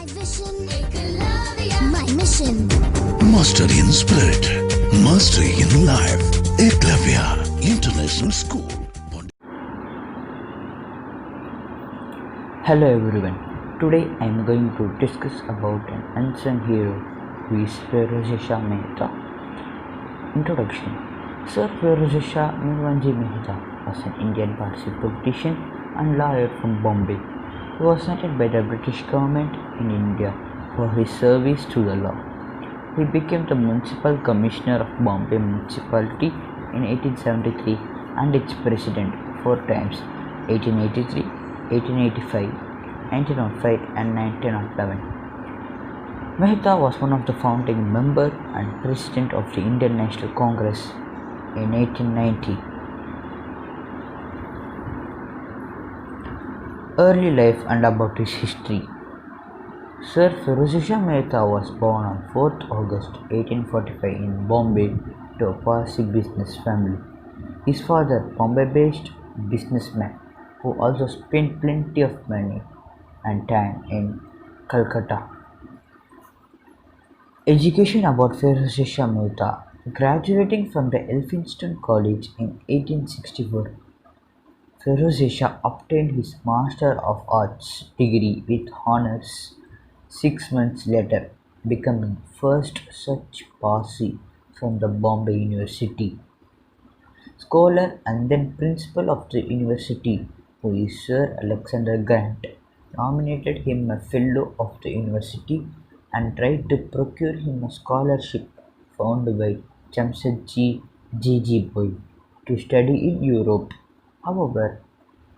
vision, my mission. Mastery in spirit, mastery in life. Eklavya International School. Hello everyone. Today I am going to discuss about an unsung hero who is Feroze Shah Mehta. Introduction. Sir Feroze Shah Mirwanji Mehta was an Indian Parsi politician and lawyer from Bombay. He was knighted by the British government in India for his service to the law. He became the Municipal Commissioner of Bombay Municipality in 1873 and its president 4 times, 1883, 1885, 1905 and 1911. Mehta was one of the founding members and president of the Indian National Congress in 1890. Early life and about his history. Sir Feroze Shah Mehta was born on 4th August 1845 in Bombay to a Parsi business family. His father, Bombay-based businessman who also spent plenty of money and time in Calcutta. Education about Feroze Shah Mehta. Graduating from the Elphinstone College in 1864, Feroze Shah obtained his Master of Arts degree with honors 6 months later, becoming first such Parsi from the Bombay University. Scholar and then principal of the university, who is Sir Alexander Grant, nominated him a fellow of the university and tried to procure him a scholarship found by Jamsetji Jejeebhoy to study in Europe. However,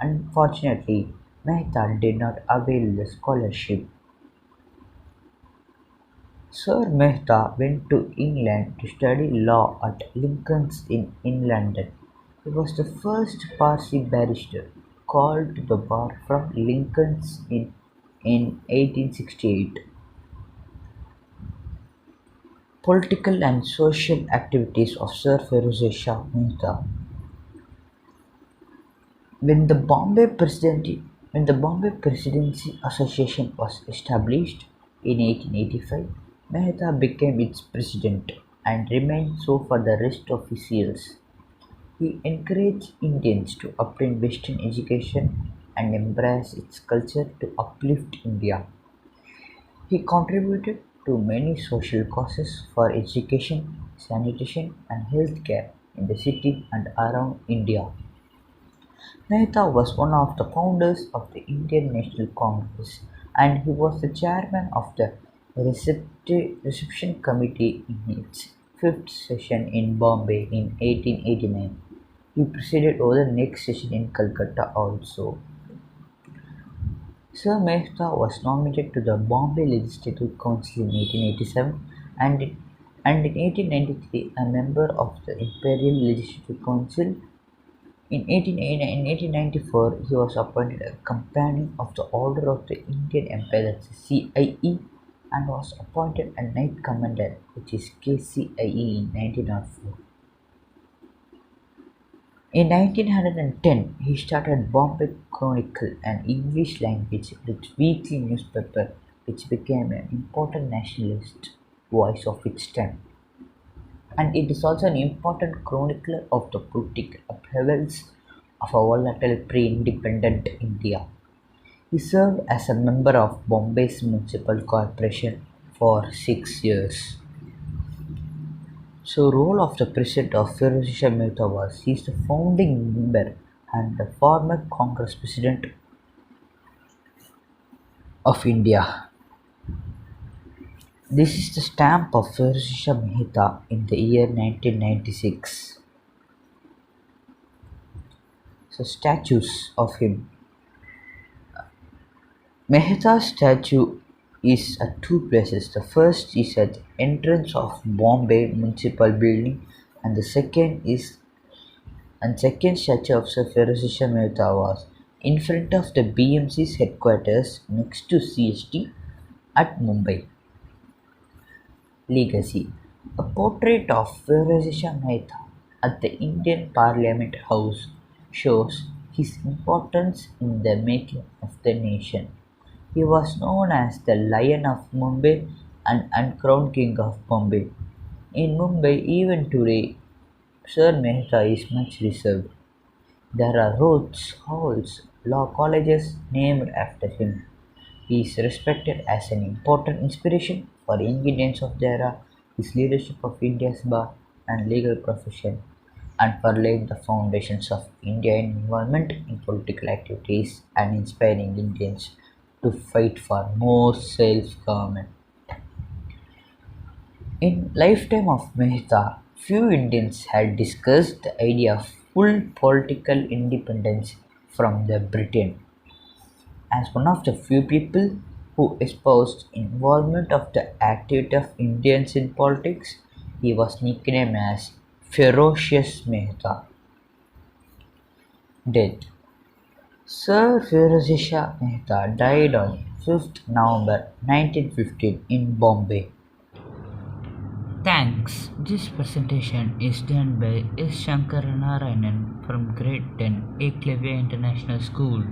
unfortunately, Mehta did not avail the scholarship. Sir Mehta went to England to study law at Lincoln's Inn in London. He was the first Parsi barrister called to the bar from Lincoln's Inn in 1868. Political and social activities of Sir Feroze Shah Mehta. When the Bombay Presidency Association was established in 1885, Mehta became its president and remained so for the rest of his years. He encouraged Indians to obtain Western education and embrace its culture to uplift India. He contributed to many social causes for education, sanitation, and health care in the city and around India. Mehta was one of the founders of the Indian National Congress and he was the chairman of the reception committee in its 5th session in Bombay in 1889. He presided over the next session in Calcutta also. Sir Mehta was nominated to the Bombay Legislative Council in 1887 and in 1893 a member of the Imperial Legislative Council. In 1894, he was appointed a Companion of the Order of the Indian Empire, that's CIE, and was appointed a Knight Commander, which is KCIE in 1904. In 1910, he started Bombay Chronicle, an English language weekly newspaper which became an important nationalist voice of its time. And it is also an important chronicler of the political upheavals of a volatile pre-independent India. He served as a member of Bombay's Municipal Corporation for 6 years. So, role of the president of Feroze Shah Mehta was he is the founding member and the former Congress president of India. This is the stamp of Feroze Shah Mehta in the year 1996. So statues of him. Mehta's statue is at 2 places. The first is at the entrance of Bombay Municipal Building and the second statue of Sir Feroze Shah Mehta was in front of the BMC's headquarters next to CST at Mumbai. Legacy. A portrait of Feroze Shah Mehta at the Indian Parliament House shows his importance in the making of the nation. He was known as the Lion of Mumbai and uncrowned King of Bombay. In Mumbai, even today, Sir Mehta is much reserved. There are roads, halls, law colleges named after him. He is respected as an important inspiration for young Indians of the era, his leadership of India's bar and legal profession, and for laying the foundations of Indian involvement in political activities and inspiring Indians to fight for more self-government. In lifetime of Mehta, few Indians had discussed the idea of full political independence from the Britain. As one of the few people who espoused involvement of the activity of Indians in politics, he was nicknamed as Ferocious Mehta. Death. Sir Firoz Shah Mehta died on 5th November 1915 in Bombay. Thanks. This presentation is done by S. Shankar Narayanan from Grade 10 Eklavya International School.